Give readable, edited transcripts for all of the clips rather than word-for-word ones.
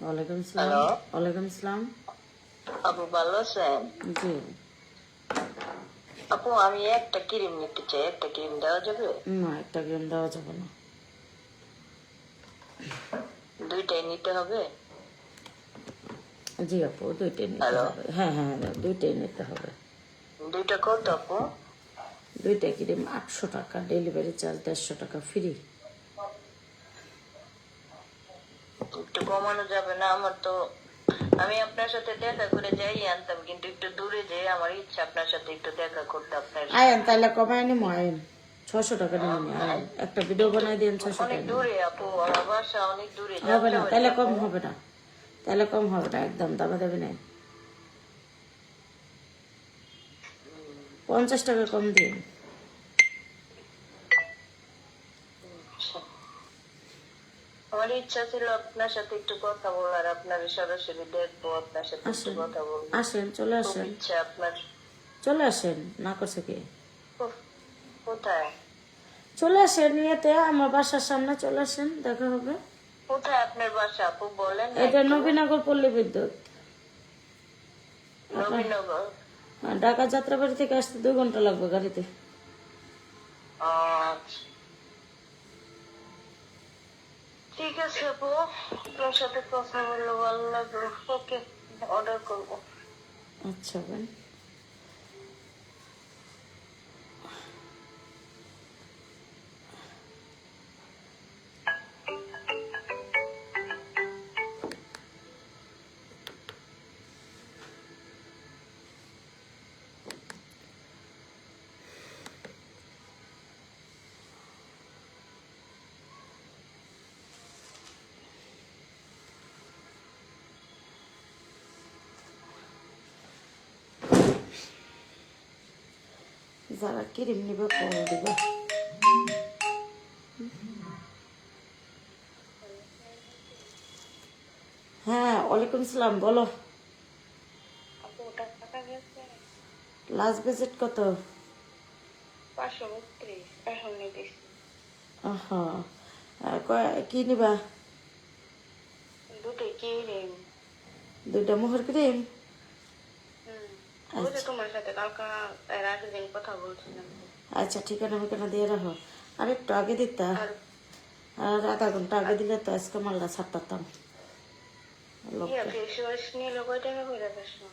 ওয়ালাইকুম আসসালাম। হ্যালো ওয়ালাইকুম আসসালাম। আপু, ভালো আছেন? জি আপু, আমি একটা ক্রিম নিতে চাই, একটা ক্রিম দেওয়া যাবে? না, একটা ক্রিম দেওয়া যাবে না। দুইটাই নিতে হবে? জি আপু, দুইটাই নিতে হ্যালো, হবে। হ্যাঁ হ্যাঁ, দুইটাই নিতে হবে। দুইটা কত আপু? দুইটা ক্রিম 800 টাকা, ডেলিভারি চার্জ 150 টাকা ফ্রি। একটু কমানো যাবে না? আমার তো, আমি আপনার সাথে দেখা করে যাই আনতাম, কিন্তু একটু দূরে যে আমার ইচ্ছা আপনার সাথে একটু দেখা করতে। আপনার আয়েন তাহলে কমায় নিমো, আয়েন 600 টাকা নিমো। আয়েন একটা ভিডিও বানাই দিন, 600 অনেক টাকা দূরে আপু, আমার বাসা অনেক দূরে। হবে না, তাহলে কম হবে না, তাহলে কম হবে না, একদম দাবা দেবে না। 50 টাকা কম দিন। আমার ইচ্ছা ছিল আপনার সাথে একটু কথা বলার, আপনার সরাসরি দেখবো, আপনার সাথে একটু আসেন কথা বলবো। আসেন, চলে খুব আসেন, ইচ্ছা আপনার। চলে আসেন, না করছে কি? কোথায়? চলে আসেন, ইয়েতে আমার বাসার সামনে চলে আসেন, দেখা হবে। কোথায় আপনার বাসা আপু, বলেন না এটা একটু। নবীনগর পল্লী বিদ্যুৎ। নবীনগর? ঢাকা যাত্রাবাড়ি থেকে আসতে 2 ঘন্টা লাগবে গাড়িতে। আচ্ছা, ঠিক আছে আপু, আপনার সাথে কথা বললে ভালো লাগলো। ওকে, অর্ডার করবো। আচ্ছা বোন। যারা ক্রিম নিবে কল দিবে। হ্যাঁ, ওয়ালাইকুম সালাম, বলো। আপু, টাকা গেছে? লাস্ট বাজেট কত? 532 এখন নিতেছি। হ্যাঁ, কি নিবা? দুটোই কি রেম? 2টা মোহর ক্রিম। ওই যে তোমার সাথে কালকা এর আগের দিন কথা বলছিলাম। আচ্ছা, ঠিকানা মিকানা দিয়ে রাখো। আর একটু আগে দিতা, আর আর আধা ঘন্টা আগে দিলে তো আজকে মালটা ছাড়তাম। ইয়া ফেস ওয়াশ নিয়ে কয় টাকা করে বেশি?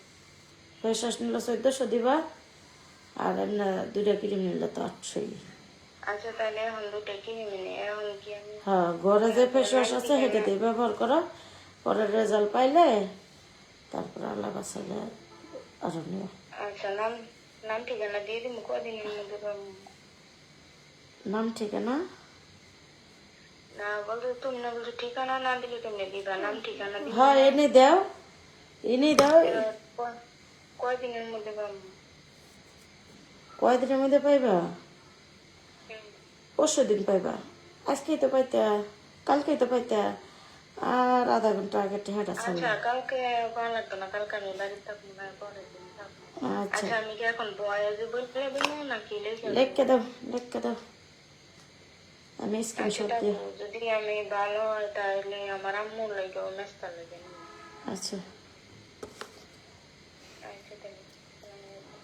ফেস ওয়াশ নিলে 1400 দিবা, আর এমনি 2টা ক্রিম নিলে তো 800। আচ্ছা, তাহলে এখন দুটো কিনে নিই। এখন কি আমি হ্যাঁ, ঘরে যে ফেস ওয়াশ আছে সেটা দিয়ে ব্যবহার করো, পরে রেজাল্ট পাইলে তারপরে আল্লাহ বাঁচালে আরো নিও। আচ্ছা, নাম নাম ঠিকানা দিয়ে দিব কদিনের মধ্যে পাবো? নাম ঠিকানা? না বলতো, তুমি না বলছো ঠিকানা না দিলে কেমনে দিবা? নাম ঠিকানা দিলে হ্যাঁ, এনে দাও, এনে দাও। কয়দিনের মধ্যে পাবো? কয়দিনের মধ্যে পাইবা? 5 দিন পাইবা। আজকেই তো পাইতা, কালকেই তো পাইতা, আর আধা ঘন্টা আগে টেহাটা ছাড়বে। আচ্ছা, কালকে ভালো লাগতো না, কালকে আমি বাড়িতে থাকবো না, পরের দিন থাকবো। আচ্ছা, আচ্ছা, আমি কি এখন বয়সে বলতে দেবো নাকি লিখে লিখে দেবো? দাও, লিখে দাও, আমি আচ্ছা, স্ক্রিনশট দেখো দিয়ে। যদি আমি ভালো হয় তাহলে আমার আম্মুর লাগে ও নাস্তা লাগে নিবো। আচ্ছা, আচ্ছা, তাহলে আসসালামু আলাইকুম।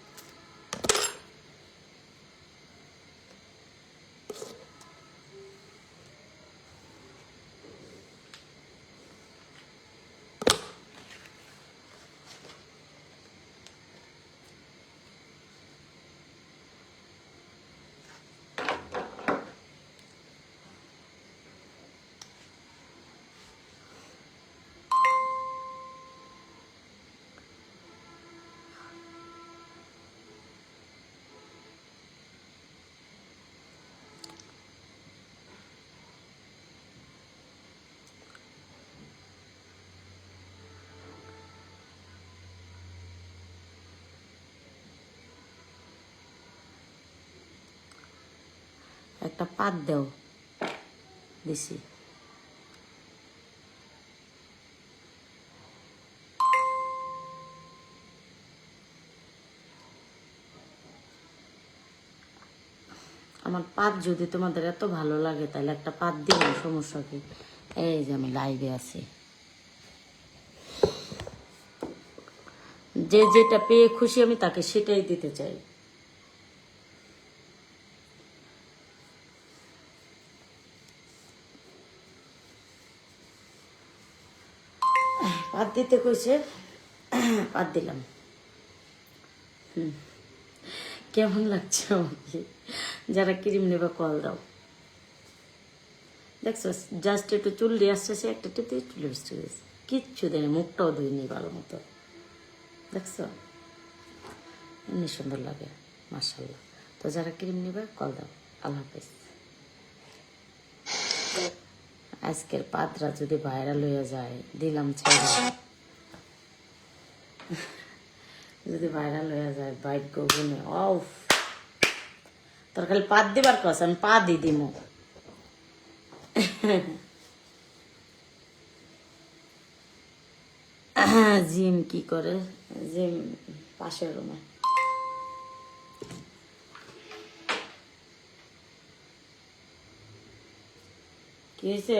একটা পাত দাও, দিছি। আমার পাত যদি তোমাদের এত ভালো লাগে তাহলে একটা পাত দিও, সমস্যা কি? এই যে আমি লাইভে আছি। যে যেটা পেয়ে খুশি আমি তাকে সেটাই দিতে চাই। পাত দিতে কইছে, পাত দিলাম। কেমন লাগছে আমাকে? যারা ক্রিম নেবে কল দাও। দেখছো জাস্ট একটু চুল দিয়ে আসছে, সে একটা টিপে চুলে বেসতে গেছে, কিচ্ছু দেয়নি, মুখটাও ধুইনি ভালো মতো। দেখছো এমনি সুন্দর লাগে মাশাআল্লাহ। তো যারা ক্রিম নেবে কল দাও। আল্লাহ হাফেজ। আজকের পাত্রা যদি ভাইরাল হয়ে যায় দিলাম ছেড়ে, যদি ভাইরাল হয়ে যায় বাইক গুনে অফ, তোর খালি পাত দিবার কস, আমি পা দি দিম। জিম কি করে? জিম পাশের রুমে। কি হয়েছে?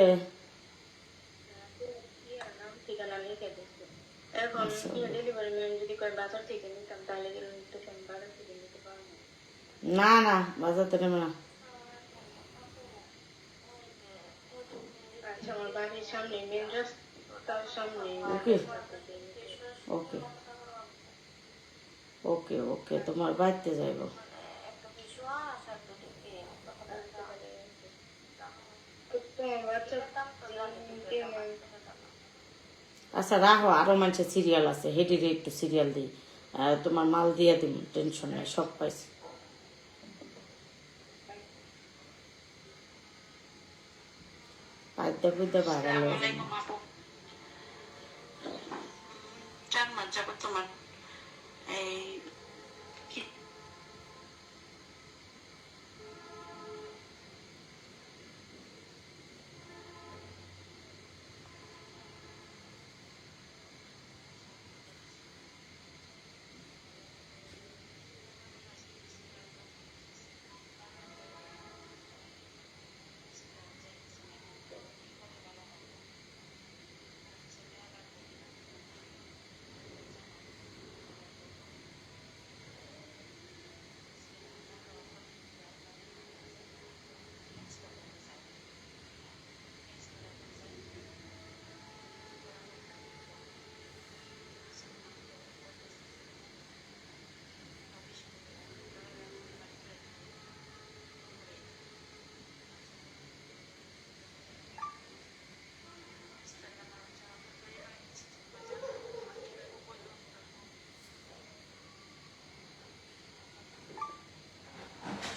এখন ডেলিভারি ম্যান যদি কয় বাজার থেকে নিতাম তাহলে কিন্তু বাজার থেকে নিতে পারবো না না, বাজার থেকে না। আচ্ছা আমার বাড়ির সামনে মেন রাস্তার সামনে ওকে ওকে ওকে ওকে, তোমার বাড়িতে যাইব। আচ্ছা রাখো, আরো মানুষের সিরিয়াল আছে, হেডিরে একটু সিরিয়াল দিই। তোমার মাল দিয়ে দিন, টেনশন নেই, সব পাইছি। পাইতে বুঝতে পারলো। 4 মাস যাবত তোমার এই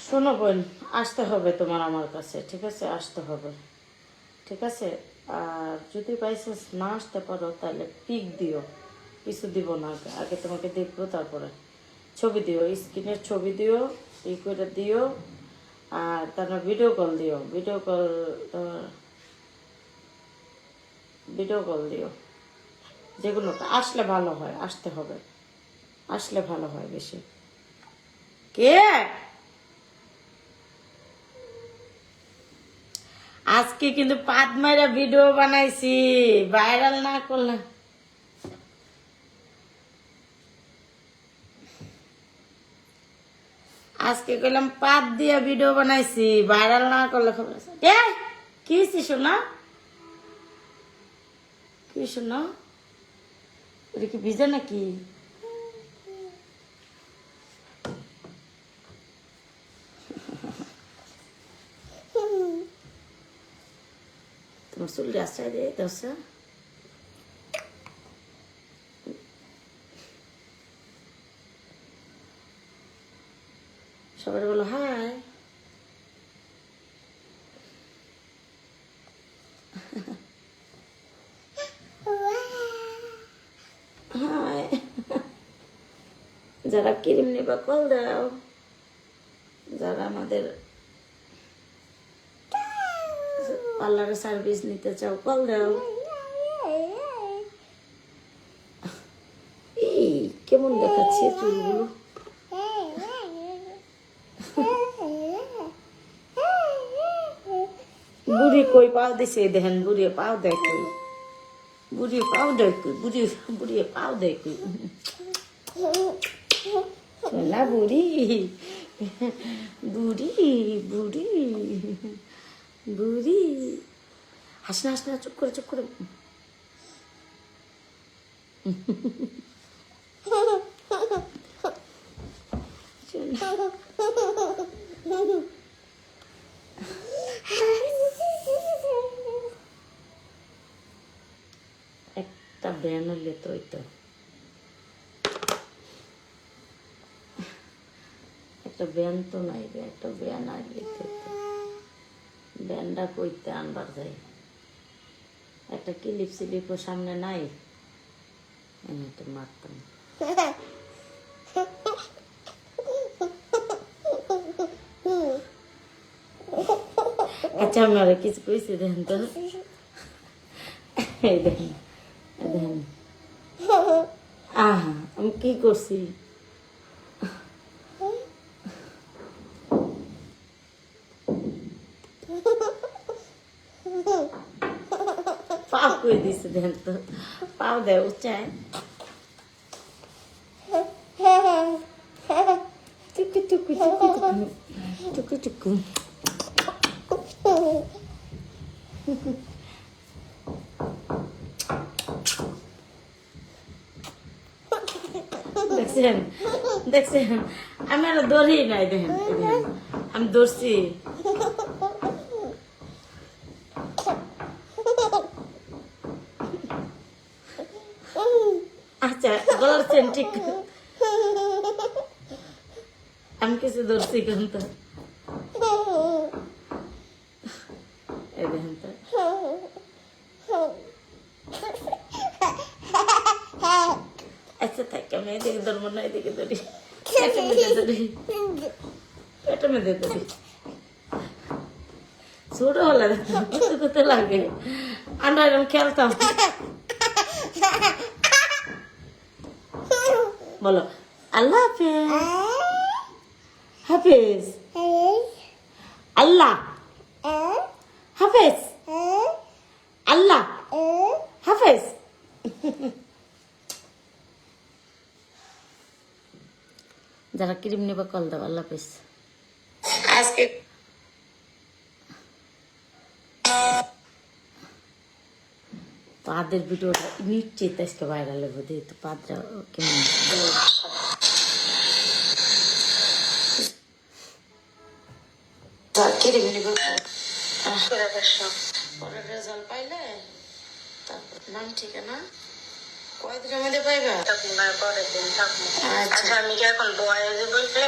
শোনো বোন, আসতে হবে তোমার আমার কাছে, ঠিক আছে? আসতে হবে, ঠিক আছে? আর যদি বাইচান্স না আসতে পারো তাহলে পিক দিও, কিছু দিব না, আগে আগে তোমাকে দেখবো, তারপরে ছবি দিও, স্ক্রিনের ছবি দিও, ই করে দিও। আর তারপর ভিডিও কল দিও, ভিডিও কল দিও, যেগুলো আসলে ভালো হয়, আসতে হবে, আসলে ভালো হয় বেশি। কে আজকে কিন্তু পাত মাইরা ভিডিও বানাইছি, ভাইরাল না করলে। আজকে কইলাম পাত দিয়া ভিডিও বানাইছি, ভাইরাল না করলে খবর আছে। কি হয়েছে শোনা? কি শোনা? এটা কি ভিজে নাকি? তোমার চুলটা আশ্রয় দিয়ে দশা। সবাই বলো হাই। হাই। যারা ক্রিম নেবা কল দাও, যারা আমাদের পার্লারে সার্ভিস নিতে চাও কল দাও। এই কেমন দেখাচ্ছে চুলগুলো? বুড়ি কই পাও দিছে দেখেন বুড়ি পাও দেয় কই বুড়ি পাও দেয় কই বুড়ি পাও দেয় কই সোনা বুড়ি বুড়ি বুড়ি বুড়ি হাস না চুপ করে একটা ব্যান হলে তো ওই তো একটা ব্যান তো নাই রে একটা ব্যান আনলে তো ব্যানটা কইতে আনবার যাই একটা ক্লিপ সামনে নাই আমি তো মারতাম আচ্ছা আমি আর কিছু কইছি দেখেন তো এই দেখেন আহা আমি কি করছি পাও কই দিছে দেখেন তো পাও দেয় উচ্চায় টুকু দেখছেন আমি আর ধরি নাই দেখেন আমি ধরছি আচ্ছা বলছেন ঠিক আমি কিছু ধরছি কিন্তু এই দেখেন তো আচ্ছা থাক আমি এদিকে ধরবো না এদিকে ধরি পেটের মধ্যে ধরি ছোট হলে কোথায় লাগে আমরা এরকম খেলতাম বলো আল্লাহ হাফেজ আল্লাহ হাফেজ আল্লাহ হাফেজ যারা ক্রিম নেবা কল দাও আল্লাহ হাফেজ আজকে পাদের ভিডিওটা নিচ্ছে আজকে ভাইরাল হবে তো পাদরা কেমন রেজাল্ট পাইলে তারপর নাম ঠিকানা কয়দিনের মধ্যে পাইবা আচ্ছা আমি কি এখন বয়েজে বলতে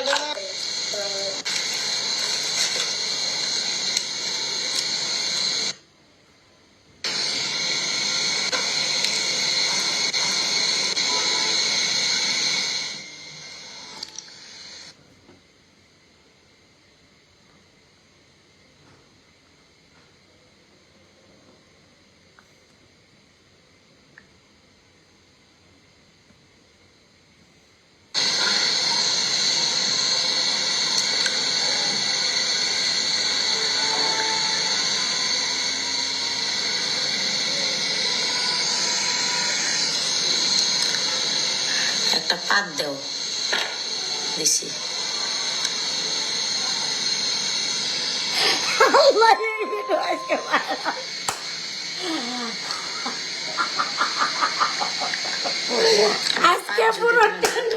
একটা পাত দেও দিছি আজকে পুরো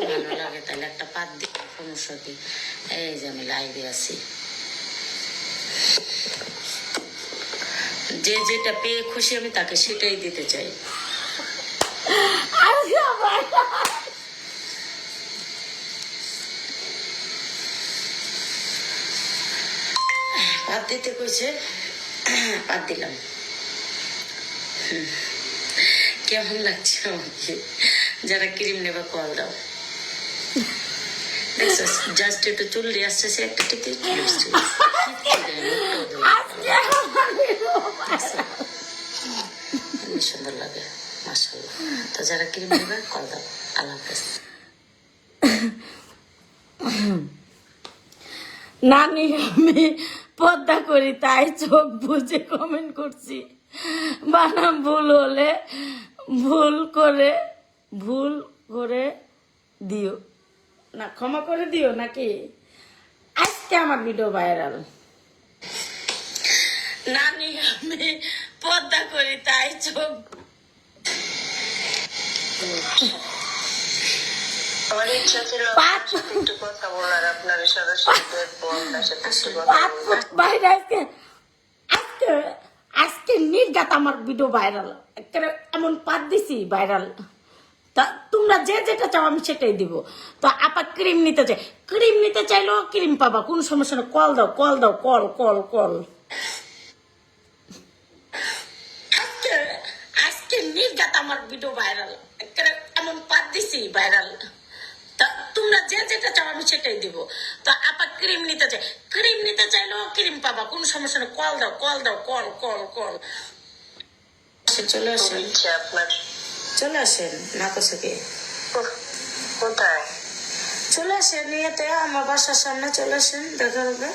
ভালো লাগে তাহলে একটা পাত দিই সমস্যা কি এই যে আমি লাইভে আছি যে যেটা পেয়ে খুশি আমি তাকে সেটাই দিতে চাই পাত দিতে কইছে পাত দিলাম কেমন লাগছে আমাকে যারা ক্রিম নেবে কল দাও দেখছো জাস্ট একটু চুল দিয়ে আসছে সে একটা টিকিট সুন্দর লাগে মাশাআল্লাহ তো যারা ক্রিম নেবে কল দাও আল্লাহ হাফেজ নানি আমি পর্দা করি তাই চোখ বুঝে কমেন্ট করছি। বানাম ভুল হলে ভুল করে দিও না, ক্ষমা করে দিও নাকি। আজকে আমার ভিডিও ভাইরাল। নানি আমি পর্দা করি তাই চোখ আমার ইচ্ছা ছিল আপনার সাথে একটু কথা বলার, আপনার সরাসরি দেখবো, আপনার সাথে একটু কথা বলবো। বাইরে আজকে আজকে আজকে নির্গাত আমার ভিডিও ভাইরাল। এমন পাত দিছি ভাইরাল। তা তোমরা যে যেটা চাও আমি সেটাই দিব। তো আপা ক্রিম নিতে চাই, ক্রিম নিতে চাইলেও ক্রিম পাবা, কোন সমস্যা না। কল দাও কল দাও, কল কল কল। আজকে আজকে নির্গাত আমার ভিডিও ভাইরাল। এমন পাত দিছি ভাইরাল। তা তোমরা যে যেটা চাও আমি সেটাই দিব। তো আপা ক্রিম নিতে চাই, ক্রিম নিতে চাইলেও ক্রিম পাবা, কোন সমস্যা না। কল দাও কল দাও, কল কল কল। চলে খুব আসেন, ইচ্ছা আপনার। চলে আসেন। না করছে কি, কোথায় চলে আসেন নিয়েতে আমার বাসার সামনে চলে আসেন, দেখা হবে।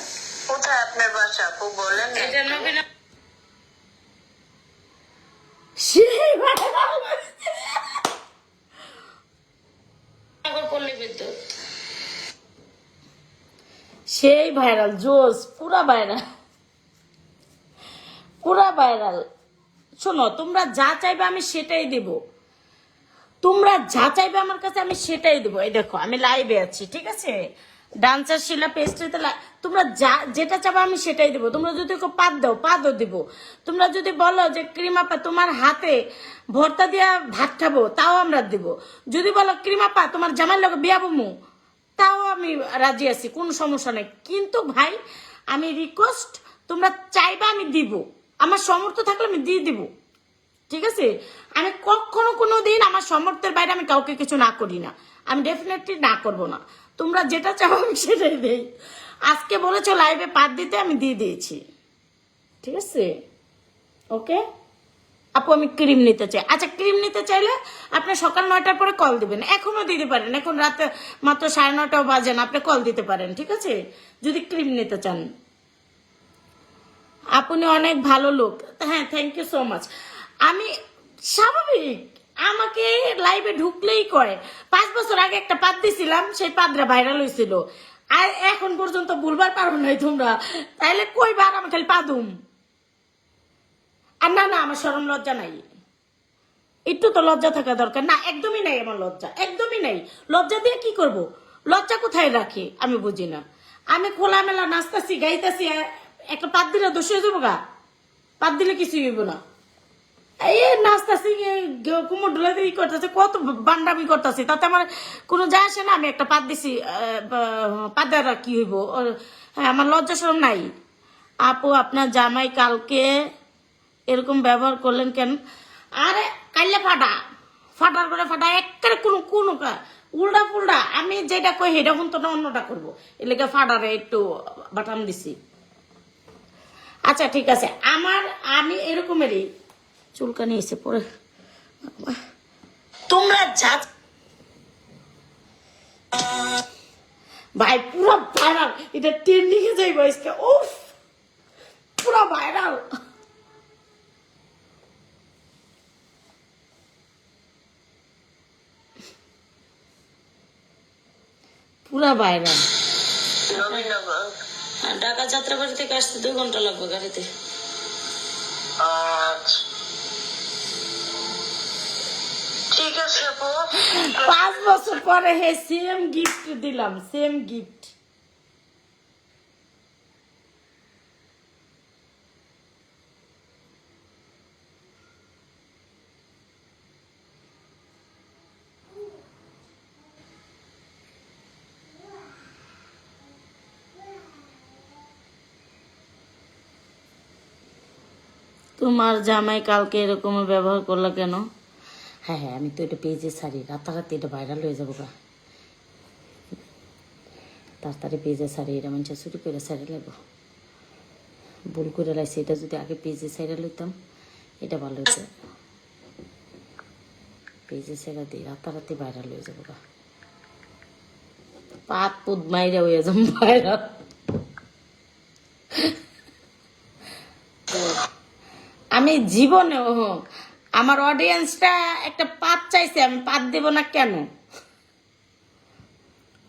কোথায় আপনার বাসা আপু বলেন না? এটা নবীন সেই পল্লী বিদ্যুৎ, সেই ভাইরাল জোস, পুরা ভাইরাল পুরা ভাইরাল। শোনো, তোমরা যা চাইবে আমি সেটাই দেব, তোমরা যা চাইবে আমার কাছে আমি সেটাই দেবো। এই দেখো আমি লাইভে আছি, ঠিক আছে। ডান্সার শিলা পেস্ট্রিতে তোমরা যা যেটা চাইবে আমি সেটাই দেবো। তোমরা যদি পাত দাও পাতও দিব। তোমরা যদি বলো যে ক্রিমাপা তোমার হাতে ভর্তা দিয়া ভাত খাবো, তাও আমরা দিব। যদি বলো ক্রিমাপা তোমার জামাই লোক বিয়া বমু, তাও আমি রাজি আছি, কোনো সমস্যা নেই। কিন্তু ভাই আমি রিকোয়েস্ট, তোমরা চাইবে আমি দিব, আমার সামর্থ্য থাকলে আমি দিয়ে দিব, ঠিক আছে। আমি কখনো কোনো দিন আমার সামর্থ্যের বাইরে আমি কাউকে কিছু না করি না, আমি ডেফিনেটলি না করব না। তোমরা যেটা চাও আমি সেটাই দেই। আজকে বলেছো লাইভে পাত দিতে, আমি দিয়ে দিয়েছি, ঠিক আছে। ওকে আপু আমি ক্রিম নিতে চাই। আচ্ছা ক্রিম নিতে চাইলে আপনি সকাল 9টার পরে কল দিবেন, এখনো দিতে পারেন, এখন রাতে মাত্র 9:30 বাজে না, আপনি কল দিতে পারেন, ঠিক আছে, যদি ক্রিম নিতে চান। আপনি অনেক ভালো লোক। হ্যাঁ থ্যাংক ইউ সো মাচ। আমি স্বাভাবিক, আমাকে লাইভে ঢুকলেই কয়। 5 বছর আগে একটা পাত দিছিলাম, সেই পাতটা ভাইরাল হয়েছিল, আর এখন পর্যন্ত ভুলবার পারবো নাই তোমরা। তাইলে কইবার আমি খালি পাদুম। আর না না আমার শরম লজ্জা নাই, একটু তো লজ্জা থাকা দরকার। না একদমই নাই আমার লজ্জা, একদমই নাই। লজ্জা দিয়ে কি করব, লজ্জা কোথায় রাখি আমি বুঝি না। আমি খোলামেলা নাচতাছি গাইতাছি, একটা পাত দিলে দোষ হয়ে যাবো গা? পাত দিলে কিছুই হইব না। এই নাচতাছি কুমোর ডোলা দিয়ে করতেছে, কত বান্ডামি করতেছি, তাতে আমার কোনো যায় আসে না। আমি একটা পাত দিছি, পাত দেওয়া কি হইব? হ্যাঁ আমার লজ্জা শরম নাই। আপু আপনার জামাই কালকে এরকম ব্যবহার করলেন কেন? আরে কাইলে ফাটা, ফাটার করে ফাটা একেবারে কোনো কোনো উল্টা পুল্টা। আমি যেটা কই সেটা তো না অন্যটা করবো, এলাকা ফাটারে একটু বাটাম দিছি। আচ্ছা ঠিক আছে, আমি এরকমেরই চুলকানি এসে পরে। তোমরা যা ভাই পুরো ভাইরাল, এটা ট্রেন্ডিং এ যাইব আজকে। উফ পুরো ভাইরাল, পুরা ভাইরাল। নবীনগর। ঢাকা যাত্রাবাড়ি থেকে আসতে 2 ঘন্টা লাগবে গাড়িতে। আচ্ছা ঠিক আছে আপু। 5 বছর পরে হে সেম গিফট দিলাম, সেম গিফট। তোমার জামাই কালকে এরকম ব্যবহার করলো কেন? হ্যাঁ হ্যাঁ আমি তো এটা পেজে ছাড়ি, রাতারাতি এটা ভাইরাল হয়ে যাবো গা। তাড়াতাড়ি পেজে ছাড়ি, এটা মানুষ চুরি করে ছাড়ি লাগবো। ভুল করে লাগছে, এটা যদি আগে পেজে ছাড়া লইতাম এটা ভালো হতো। পেজে ছেড়া দিই, রাতারাতি ভাইরাল হয়ে যাবো গা। পাত পুত মাইরা হয়ে যাবো ভাইরাল। আমি জীবনেও হোক আমার অডিয়েন্সটা একটা পাত চাইছে, আমি পাত দেব না কেন?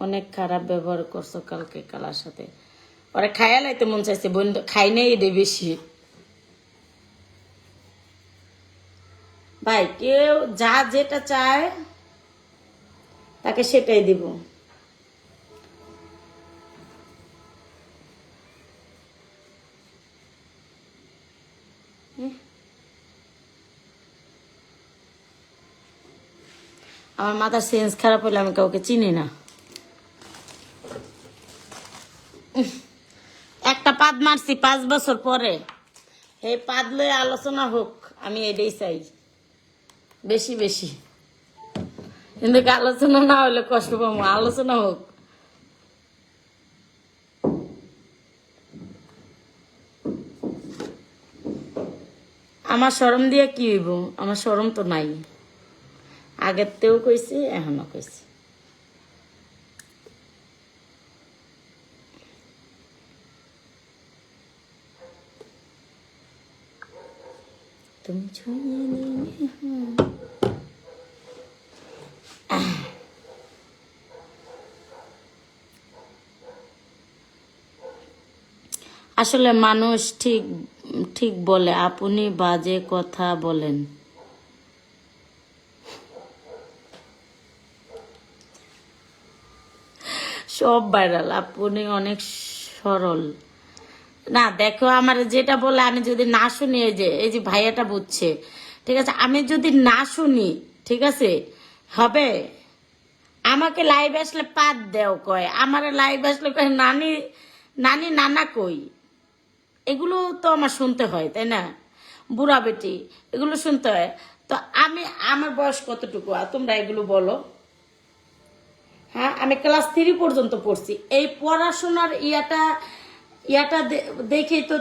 অনেক খারাপ ব্যবহার করছো কালকে কালার সাথে, ওরা খায়া লাইতে মন চাইছে, বোন খাই নেই এটা বেশি। ভাই কেউ যা যেটা চায় তাকে সেটাই দিব। আমার মাথার সেন্স খারাপ হলে আমি কাউকে চিনি না। একটা পাদ মারছি 5 বছর পরে, এই পাদ লয়ে আলোচনা হোক, আমি এটাই চাই বেশি বেশি। কিন্তু আলোচনা না হলে কষ্ট পাবো, আলোচনা হোক। আমার শরম দিয়ে কি হইব? আমার শরম তো নাই, আগের তেও কইছি এখনো কইছি। তুমি ছুঁয়ে নিলে আসলে মানুষ ঠিক ঠিক বলে, আপনি বাজে কথা বলেন। সব ভাইরাল, আপনি অনেক সরল। না দেখো, আমার যেটা বলে আমি যদি না শুনি, এই যে ভাইয়াটা বুঝছে, ঠিক আছে, আমি যদি না শুনি, ঠিক আছে, হবে? আমাকে লাইভ আসলে পাত দেও কয়, আমার লাইভ আসলে কয় নানি নানি নানা কই। এগুলো তো আমার শুনতে হয়, তাই না? বুড়া বেটি, এগুলো শুনতে হয়। তো আমি, আমার বয়স কতটুকু আর তোমরা এগুলো বলো? হ্যাঁ, আমি ক্লাস 3 পর্যন্ত পড়ছি। এই পড়াশোনার ইয়াটা ইয়াটা দেখেই তো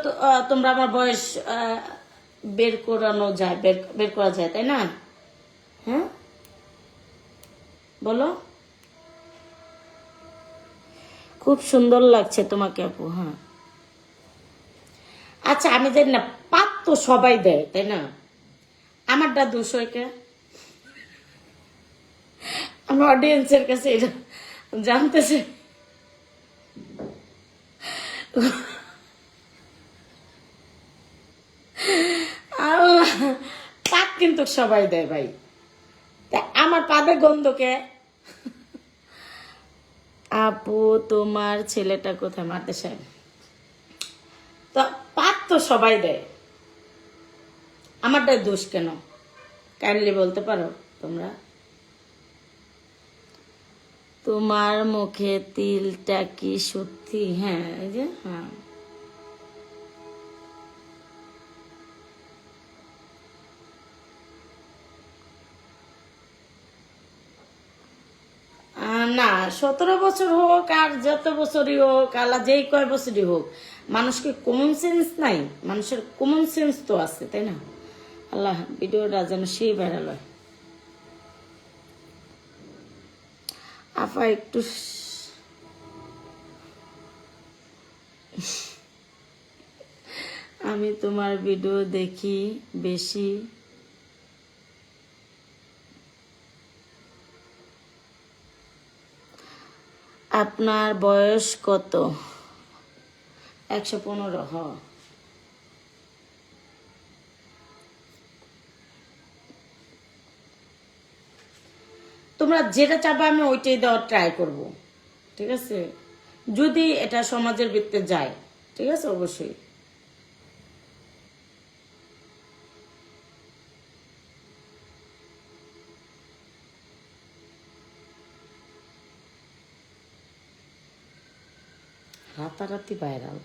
তোমরা আমার বয়স বের করানো যায়, বের করা যায়, তাই না? হ্যাঁ বলো। খুব সুন্দর লাগছে তোমাকে আপু। হ্যাঁ আচ্ছা, আমি জানি না, পাত তো সবাই দেয়, তাই না? আমারটা 200 কে, আমার অডিয়েন্সের কাছে এটা জানতেছে। আল্লাহ, পাত কিন্তু সবাই দেয় ভাই, তা আমার পাদের গন্ধকে। আপু তোমার ছেলেটা কোথায়? মারতে চায় তো, পাত তো সবাই দেয়, আমারটাই দোষ কেন? কাইন্ডলি বলতে পারো তোমরা? তোমার মুখে তিলটা কি সত্যি? হ্যাঁ, এই যে, হ্যাঁ। না, 17 বছর হোক আর যত বছরই হোক, আল্লাহ যেই কয় বছরই হোক, মানুষকে কমন সেন্স নাই? মানুষের কমন সেন্স তো আছে, তাই না? আল্লাহ ভিডিওটা যেন সেই ভাইরাল হয়। আপা একটু আমি তোমার ভিডিও দেখি বেশি। আপনার বয়স কত? 115। হ, তোমরা যেটা চাবে আমি ওইটাই দেওয়ার ট্রাই করব, ঠিক আছে, যদি এটা সমাজের ভিত্তিতে যায়, ঠিক আছে, অবশ্যই। রাতারাতি ভাইরাল,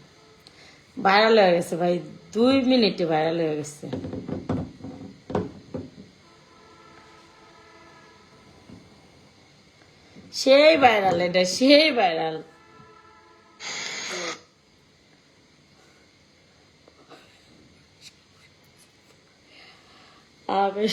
ভাইরাল হয়ে গেছে ভাই, 2 মিনিটে ভাইরাল হয়ে গেছে। সেই ভাইরাল, এটা সেই ভাইরাল। আমি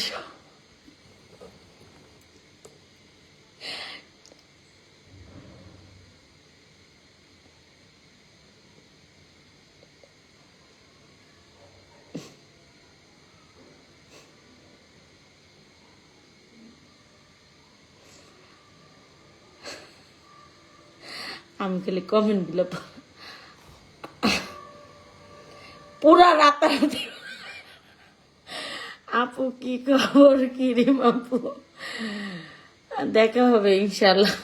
আমি খালি কমেন্ট গুলো পুরা রাতারাতি আপু কি খবর, কি রিম আপু, দেখা হবে ইনশাল্লাহ।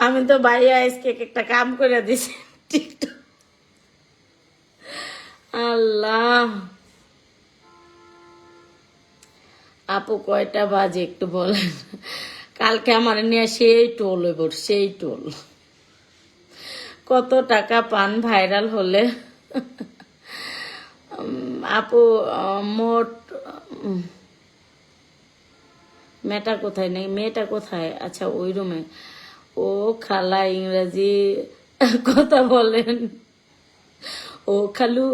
আমি তো ভাইয়া আজকে একটা কাম করে দিছি টিকটক। আল্লাহ, আপু কয়টা বাজে একটু বলেন। কালকে আমার নিয়ে সেই টোল হইব, সেই টোল। কত টাকা পান ভাইরাল হলে? আপু মোট মেয়েটা কোথায় নেই, মেয়েটা কোথায়? আচ্ছা ওই রুমে। ও খালা ইংরেজি কথা বলেন। ও খালু,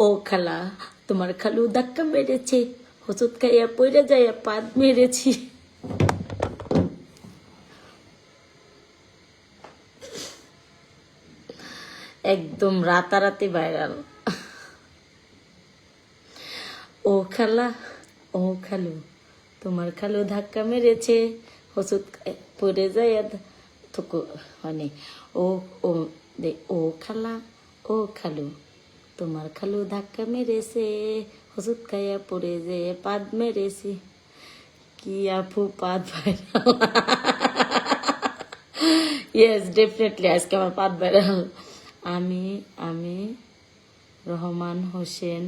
ও খালা, তোমার খালু ধাক্কা মেরেছে, হোঁচট খাইয়া পইরা যাইয়া পাদ মেরেছি। একদম রাতারাতি ভাইরাল। ও খালা, ও খালু, তোমার খালু ধাক্কা মেরেছে, হোঁচট পড়ে যায় থুকু মানে ও ও ও খালা, ও খালু, তোমার খালু ধাক্কা মেরেছে, হোঁচট খাইয়া পড়ে যায় পাদ মেরেছি। কি আপু পাদ ভাইরাল? ইয়েস ডেফিনেটলি আজকে আমার পাদ ভাইরাল। আমি আমি রহমান হোসেন,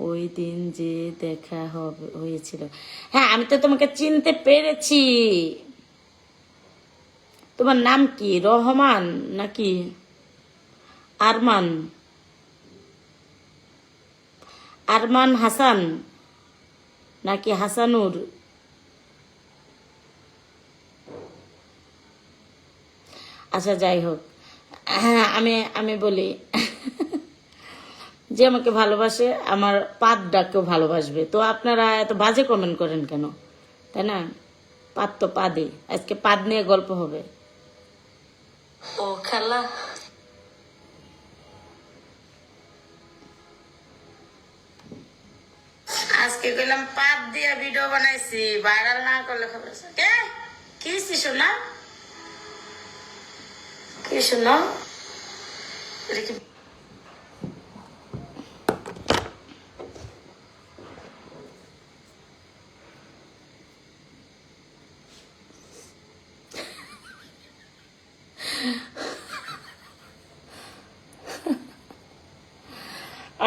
ওই দিন যে দেখা হয়েছিল। হ্যাঁ আমি তো তোমাকে চিনতে পেরেছি। তোমার নাম কি, রহমান নাকি আরমান? আরমান হাসান নাকি হাসানুর? আচ্ছা যাই হোক, হ্যাঁ আমি আমি বলি, যে আমাকে ভালোবাসে আমার পাদ ডাকেও ভালোবাসবে। তো আপনারা এত বাজে কমেন্ট করেন কেন, তাই না? পাদ তো পাদে, আজকে পাদ নিয়ে গল্প হবে। ও খালা, আজকে গেলাম পাদ দিয়ে ভিডিও বানাইছি, ভাইরাল না করলে খবর আছে। কি শোনা, কি শোনা?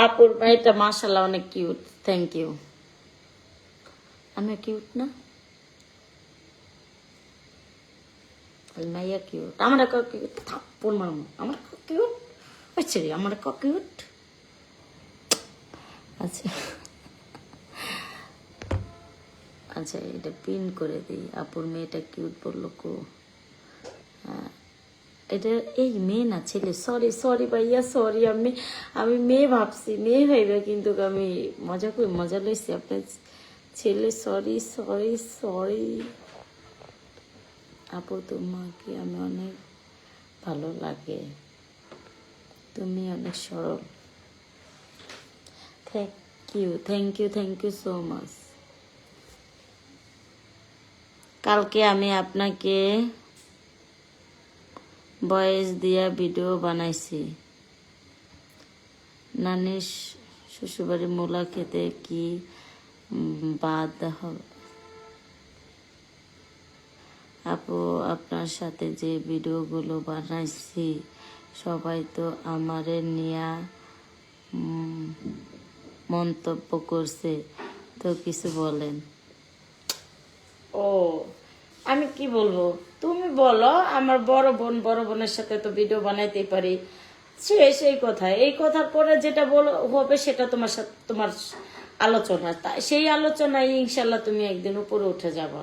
আপুর মেয়েটা মাশাআল্লাহ অনেক কিউট, থ্যাংক ইউ। আমি কিউট না? মাইয়া কিউট, আমার কিউট, থাপ্পড় মারমু, আমার কিউট হচ্ছে রে, আমার কিউট। আচ্ছা আচ্ছা এটা পিন করে দিই। আপুর মেয়েটা কিউট বললো কো? এটা এই মেয়ে না ছেলে, সরি সরি ভাইয়া সরি, আমি আমি মেয়ে ভাবছি, মেয়ে ভাইবা, কিন্তু আমি মজা করে মজা লইছি আপনার ছেলে, সরি সরি সরি। আপু তোমাকে আমি অনেক ভালো লাগে, তুমি অনেক সরল। Thank you thank you thank you so much. কালকে আমি আপনাকে ভয়েস দিয়া ভিডিও বানাইছি, নানির শ্বশুরবাড়ি মূলা খেতে কি বাদ হবে? আপু আপনার সাথে যে ভিডিওগুলো বানাইছি সবাই তো আমারে নিয়া মন্তব্য করছে, তো কিছু বলেন। ও আমি কি বলবো, তুমি বলো। আমার বড় বোন, বড় বোনের সাথে তো ভিডিও বানাইতেই পারি, সেই কথা। এই কথার পরে যেটা হবে সেটা তোমার সাথে, তোমার আলোচনা, সেই আলোচনায় ইনশাল্লাহ তুমি একদিন উপরে উঠে যাবা,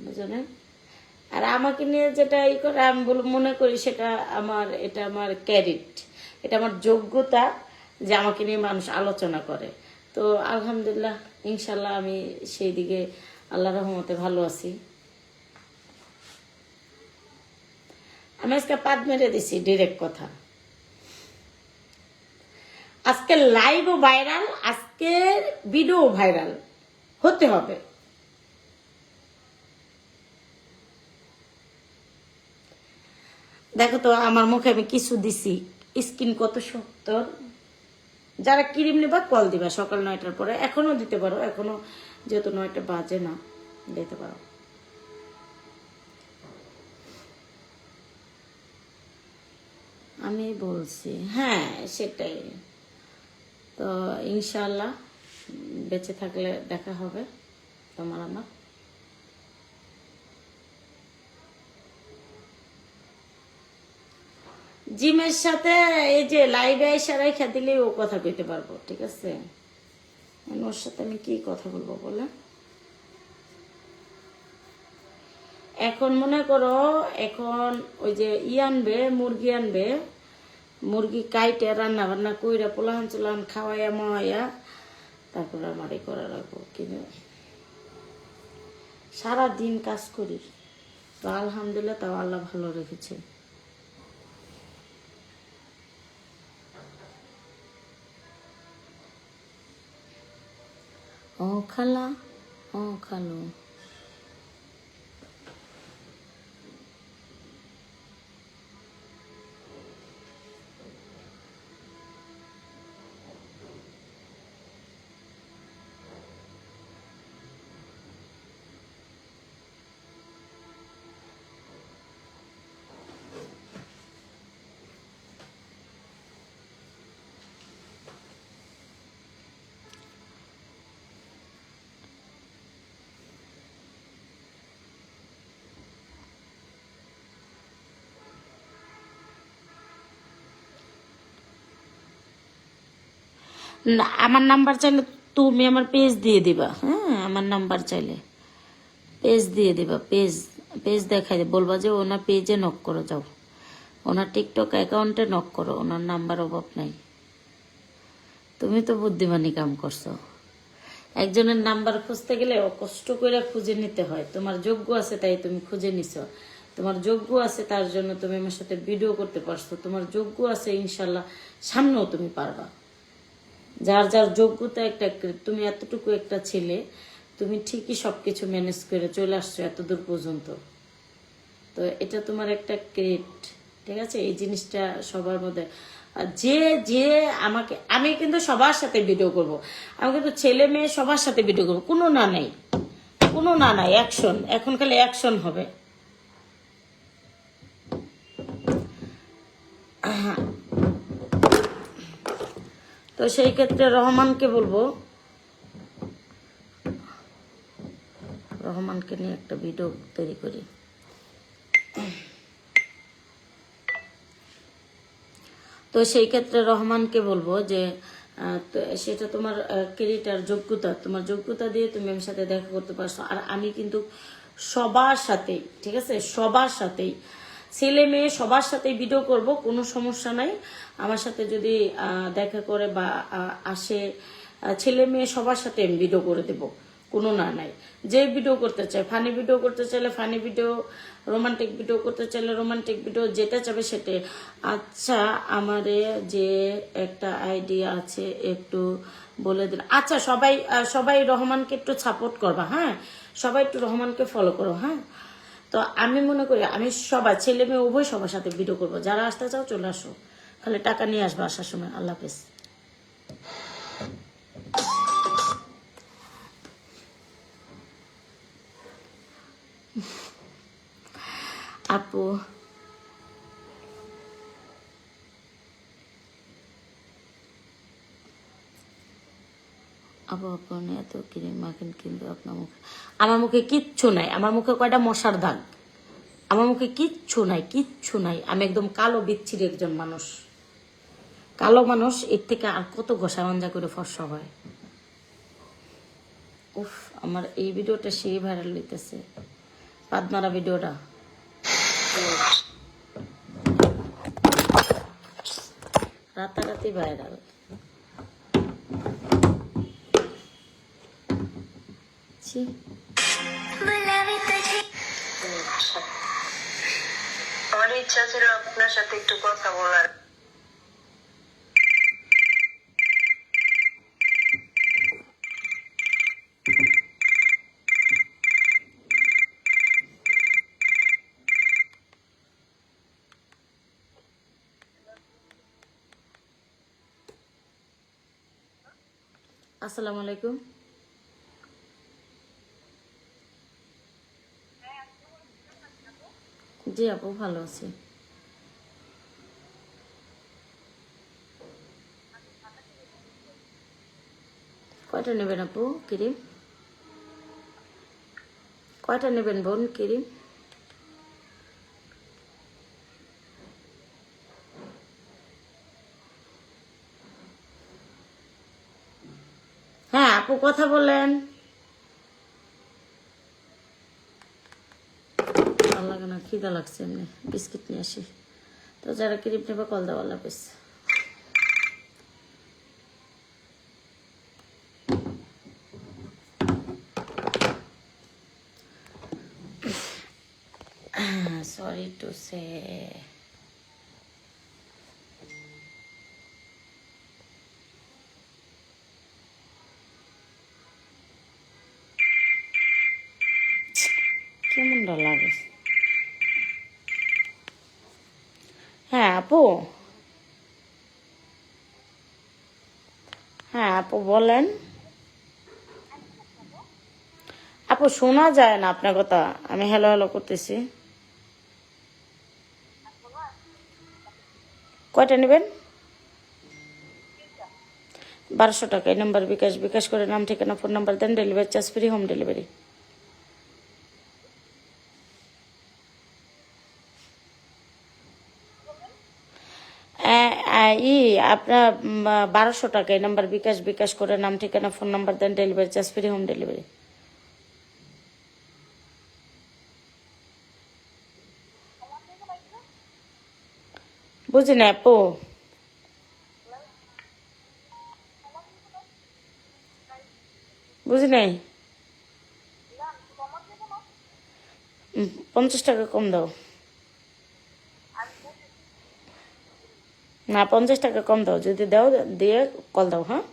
বুঝলে? আর আমাকে নিয়ে যেটা ই করে আমি মনে করি সেটা আমার, এটা আমার ক্যারিট, এটা আমার যোগ্যতা যে আমাকে নিয়ে মানুষ আলোচনা করে। তো আলহামদুলিল্লাহ ইনশাল্লাহ আমি সেই দিকে আল্লাহ রহমতে ভালো আছি। আমি আজকে পাদ মেরে দিছি, ডিরেক্ট কথা। আজকে লাইভও ভাইরাল, আজকে ভিডিও ভাইরাল হতে হবে। দেখো তো আমার মুখে আমি কিছু দিছি, স্কিন কত সুন্দর। যারা ক্রিম নেবা কল দিবা সকাল 9টার পরে, এখনো দিতে পারো, এখনো যেহেতু 9টা বাজে না, দিতে পারো। আমি বলছি হ্যাঁ সেটাই। তো ইনশাল্লাহ বেঁচে থাকলে দেখা হবে তোমার আমার। জিমের সাথে এই যে লাইভে এসে রেখা দিলে ও কথা কইতে পারবো, ঠিক আছে? ওর সাথে আমি কি কথা বলবো বলে? এখন মনে করো, এখন ওই যে আনবে, মুরগি আনবে, মুরগি কাইটে রান্না বান্না কইরা পোলাহান চোলাহান খাওয়াইয়া মাওয়াইয়া তারপর আমার এই করা রাখবো। কিন্তু সারাদিন কাজ করি, তো আলহামদুলিল্লাহ তাও আল্লাহ ভালো রেখেছে। ও খালা, ও খালু। না, আমার নাম্বার চাইলে তুমি আমার পেজ দিয়ে দিবা। হ্যাঁ, আমার নাম্বার চাইলে পেজ দিয়ে দিবা, পেজ পেজ দেখাই বলবা যে ওনার পেজে নক করে যাও, ওনার টিকটক অ্যাকাউন্টে নক করো, ওনার নাম্বার অভাব নাই। তুমি তো বুদ্ধিমানী কাম করছো। একজনের নাম্বার খুঁজতে গেলে কষ্ট করে খুঁজে নিতে হয়। তোমার যোগ্য আছে তাই তুমি খুঁজে নিছো, তোমার যোগ্য আছে তার জন্য তুমি আমার সাথে ভিডিও করতে পারছো, তোমার যোগ্য আছে ইনশাল্লাহ সামনেও তুমি পারবা। যার যার যোগ্যতা একটা, তুমি এতটুকু একটা ছেলে, তুমি ঠিকই সবকিছু ম্যানেজ করে চলে আসছো এত দূর পর্যন্ত। তো এটা তোমার একটা ক্রেডিট, ঠিক আছে? এই জিনিসটা সবার মধ্যে যে যে আমাকে, আমি কিন্তু সবার সাথে ভিডিও করব, আমি কিন্তু ছেলে মেয়ে সবার সাথে ভিডিও করবো, কোনো না নাই, কোনো না নাই, অ্যাকশন, এখন খালি অ্যাকশন হবে। তো সেই ক্ষেত্রে রহমানকে বলবো, রহমানকে নিয়ে একটা ভিডিও তৈরি করি। তো সেই ক্ষেত্রে রহমানকে বলবো যে তো সেটা তোমার ক্রেডিট আর যোগ্যতা, তোমার যোগ্যতা দিয়ে তুমি আমার সাথে দেখা করতে পারছো। আর আমি কিন্তু সবার সাথেই, ঠিক আছে, সবার সাথেই, ছেলে মেয়ে সবার সাথেই ভিডিও করব, কোনো সমস্যা নাই। আমার সাথে যদি দেখা করে বা আসে, ছেলে মেয়ে সবার সাথে আমি ভিডিও করে দেব, কোনো না নাই। যে ভিডিও করতে চায়, ফানি ভিডিও করতে চাইলে ফানি ভিডিও, রোমান্টিক ভিডিও করতে চাইলে রোমান্টিক ভিডিও, যেটা চাবে সেটাই। আচ্ছা, আমারে যে একটা আইডিয়া আছে একটু বলে দিন। আচ্ছা, সবাই সবাই রহমানকে একটু সাপোর্ট করবা, হ্যাঁ, সবাই একটু রহমানকে ফলো করো, হ্যাঁ। তো আমি মনে করি আমি সবাই, ছেলে মেয়ে উভয় সবার সাথে ভিডিও করবো। যারা আসতে চাও চলে আসো, খালি টাকা নিয়ে আসবো আসার সময়। আল্লাহ হাফেজ। আপু, আপু আপনি এত ক্রিম মাখেন কিন্তু আপনার মুখে, আমার মুখে কিচ্ছু নাই। আমার মুখে কয়টা মশার দাগ, আমার মুখে কিচ্ছু নাই, কিচ্ছু নাই। আমি একদম কালো বিচ্ছিরি একজন মানুষ, কালো মানুষ। এর থেকে আর কত ঘষা মাঞ্জা করে ফর্সা হয়। উফ, আমার এই ভিডিওটা সেই ভাইরাল হইতেছে, পাদমারা ভিডিওটা। রাতারাতি ভাইরাল। ছি, আমার ইচ্ছা ছিল আপনার সাথে একটু কথা বলার। আসসালামু আলাইকুম। জি আপু, ভালো আছি। কয়টা নেবেন আপু ক্রিম? কয়টা নেবেন বোন ক্রিম? হ্যাঁ আপু, কথা বলেন। ভালো লাগে না, খিদা লাগছে, এমনি বিস্কিট নিয়ে আসি। তো যারা ক্রিম নেবে কল দেওয়া লাগবে। Sorry to say. কেমনটা লাগে? হ্যাঁ আপু। হ্যাঁ আপু বলেন। আপু শোনা যায় না আপনার কথা। আমি হ্যালো হ্যালো করতেছি। কয়টা নেবেন? 1200 টাকা। এই নাম্বার বিকাশ। বিকাশ করে নাম, ঠিকানা, ফোন নাম্বার দেন। Delivery charge free, home delivery. ই আপনার 1200 টাকা। এই নাম্বার বিকাশ। বিকাশ করে নাম, ঠিকানা, ফোন নাম্বার দেন। Delivery charge free, home delivery. বুঝি না আপু। বুঝি নাই। 50 টাকা কম দাও। না, 50 টাকা কম দাও। যদি দাও দিয়ে কল দাও। হ্যাঁ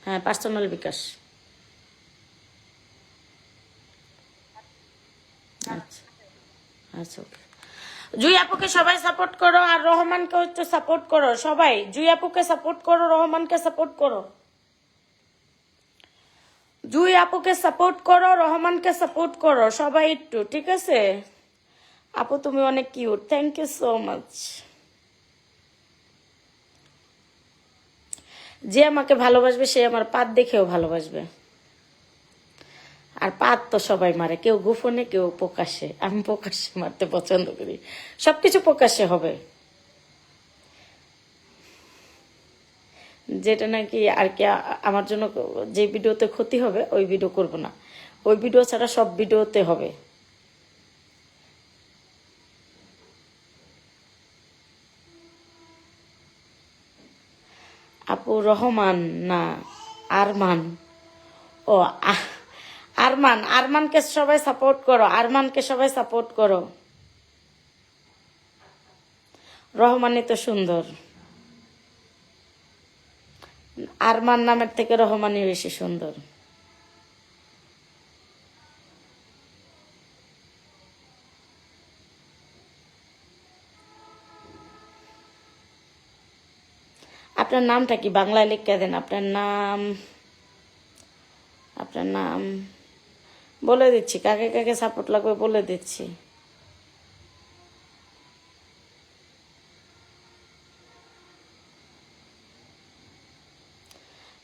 হ্যাঁ, পার্সোনাল বিকাশ। আচ্ছা আচ্ছা, ওকে। জুই আপুকে সবাই সাপোর্ট করো, আর রহমানকে একটু সাপোর্ট করো সবাই। জুই আপুকে সাপোর্ট করো, রহমানকে সাপোর্ট করো। জুই আপুকে সাপোর্ট করো, রহমানকে সাপোর্ট করো সবাই একটু, ঠিক আছে? আপু তুমি অনেক cute, thank you so much. যে আমাকে ভালোবাসবে সে আমার পাত দেখেও ভালোবাসবে। আর পাত তো সবাই মারে, কেউ গোপনে কেউ প্রকাশ্যে। আমি প্রকাশ্যে মারতে পছন্দ করি। সবকিছু প্রকাশ্যে হবে। যেটা নাকি আর কি আমার জন্য যে ভিডিওতে ক্ষতি হবে ওই ভিডিও করব না। ওই ভিডিও ছাড়া সব ভিডিওতে হবে। আপু রহমান না, আরমান। ও আরমান। আরমানকে সবাই সাপোর্ট করো, আরমানকে সবাই সাপোর্ট করো। রহমানই তো সুন্দর। আরমান নামের থেকে রহমানই বেশি সুন্দর। আপনার নামটা কি বাংলায় লিখে দেন। আপনার নাম, আপনার নাম বলে দিচ্ছি। কাকে কাকে সাপোর্ট লাগবে বলে দিচ্ছি।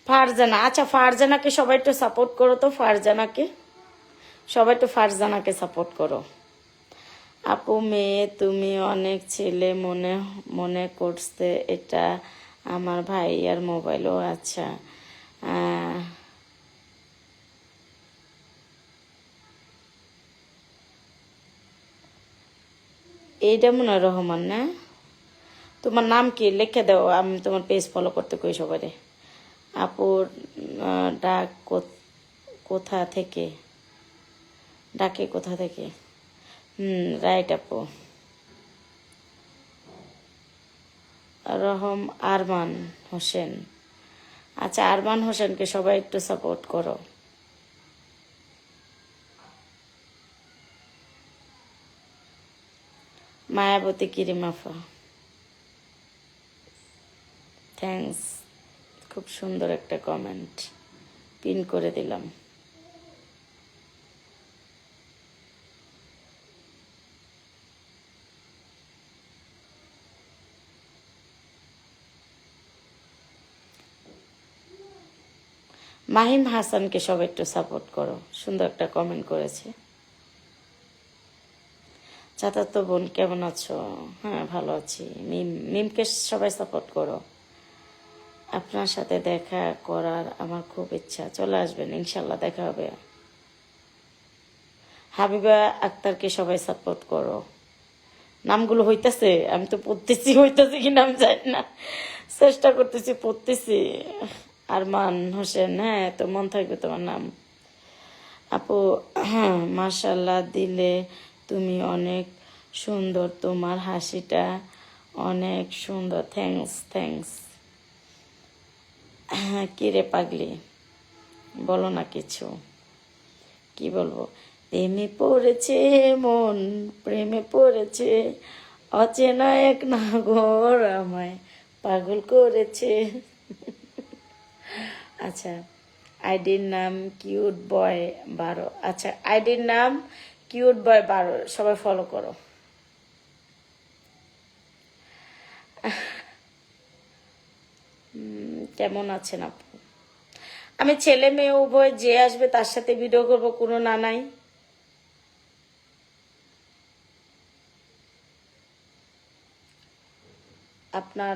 ফারজানা। আচ্ছা, ফারজানাকে সবাই একটু সাপোর্ট করো তো। ফারজানাকে সবাই একটু, ফারজানাকে সাপোর্ট করো। আপু মেয়ে তুমি অনেক ছেলে মনে মনে করছে এটা আমার ভাইয়ার মোবাইল। ও আচ্ছা। আহ, এইটা মনে হয় রহমান না? তোমার নাম কি লিখে দাও, আমি তোমার পেজ ফলো করতে কই সবাই। আপুর ডাক কোথা থেকে? ডাকে কোথা থেকে? রাইট আপু। রহম আরমান হোসেন। আচ্ছা, আরমান হোসেনকে সবাই একটু সাপোর্ট করো। মায়াবতী কিরিমাফা, থ্যাঙ্কস। খুব সুন্দর একটা কমেন্ট পিন করে দিলাম। মাহিম হাসানকে সবাই একটু সাপোর্ট করো, সুন্দর একটা কমেন্ট করেছে। চাচাতো বোন কেমন আছো? হ্যাঁ ভালো আছি। মিমকে সবাই সাপোর্ট করো। আপনার সাথে দেখা করার আমার খুব ইচ্ছা, চলে আসবেন ইনশাল্লাহ, দেখা হবে। হাবিবা আক্তারকে সবাই সাপোর্ট করো। নামগুলো হইতাছে, আমি তো পড়তেছি, হইতাছে কি নাম জানি না, চেষ্টা করতেছি, পড়তেছি। আরমান হোসেন, হ্যাঁ তো মন থাকবে তোমার নাম। আপু হ্যাঁ মাশাল্লাহ দিলে তুমি অনেক সুন্দর, তোমার হাসিটা অনেক সুন্দর, থ্যাঙ্কস থ্যাঙ্কস। হ্যাঁ কিরে পাগলি, বলো না কিছু, কি বলবো? প্রেমে পড়েছে মন, প্রেমে পড়েছে, অচেনা এক নাগর আমায় পাগল করেছে। আচ্ছা, আইডির নাম কিউট বয় 12। আচ্ছা, আইডির নাম কিউট বয় 12, সবাই ফলো করো। কেমন আছেন আপু? আমি ছেলে মেয়ে উভয় যে আসবে তার সাথে ভিডিও করব, কোনো না নাই। আপনার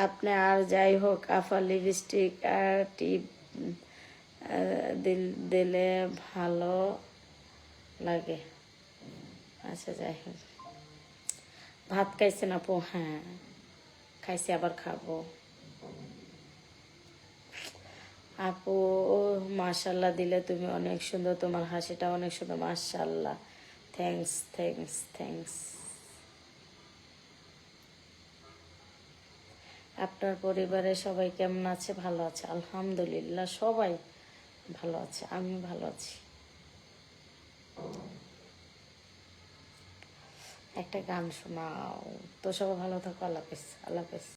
আপনি আর যাই হোক আফা লিপস্টিক আর টিপ দিলে ভালো লাগে। আচ্ছা যাই হোক, ভাত খাইছেন আপু? হ্যাঁ খাইছি, আবার খাবো। আপু মাশাল্লাহ দিলে তুমি অনেক সুন্দর, তোমার হাসিটা অনেক সুন্দর, মাশাল্লাহ, থ্যাঙ্কস থ্যাঙ্কস থ্যাঙ্কস। আপনার পরিবারে সবাই কেমন আছে? ভালো আছে আলহামদুলিল্লাহ, সবাই ভালো আছে, আমি ভালো আছি। একটা গান শোনাও তো। সবাই ভালো থাকো, আল্লাহ হাফেজ, আল্লাহ হাফেজ।